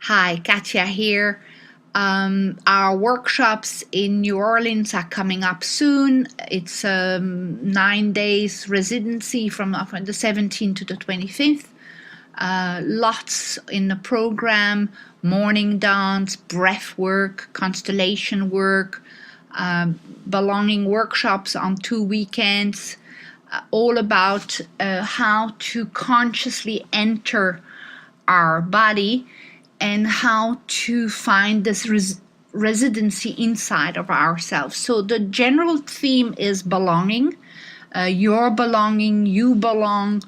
Hi, Kathya here. Our workshops in New Orleans are coming up soon. It's 9 days residency from the 17th to the 25th. Lots in the program: morning dance, breath work, constellation work, belonging workshops on 2 weekends, all about how to consciously enter our body and how to find this residency inside of ourselves. So the general theme is belonging. You're belonging, you belong.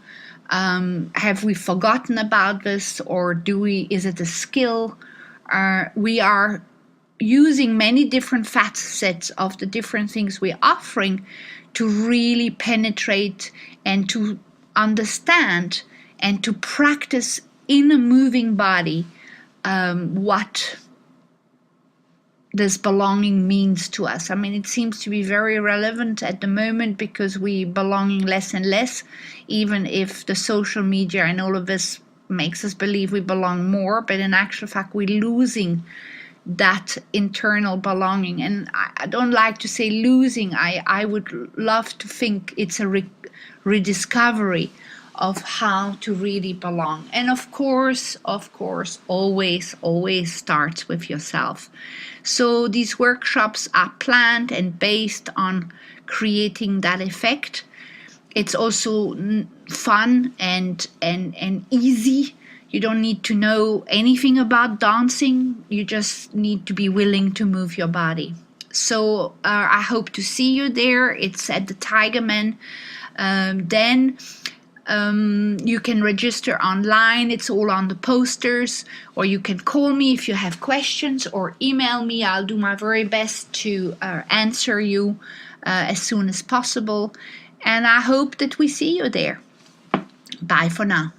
Have we forgotten about this, or is it a skill? We are using many different facets of the different things we're offering to really penetrate and to understand and to practice in a moving body what this belonging means to us. I mean, it seems to be very relevant at the moment because we're belonging less and less, even if the social media and all of this makes us believe we belong more, but in actual fact we're losing that internal belonging. And I don't like to say losing. I would love to think it's a rediscovery of how to really belong. And of course, always starts with yourself. So these workshops are planned and based on creating that effect. It's also fun and easy. You don't need to know anything about dancing. You just need to be willing to move your body. So I hope to see you there. It's at the Tigerman. Then you can register online. It's all on the posters, or you can call me if you have questions, or email me. I'll do my very best to answer you as soon as possible. And I hope that we see you there. Bye for now.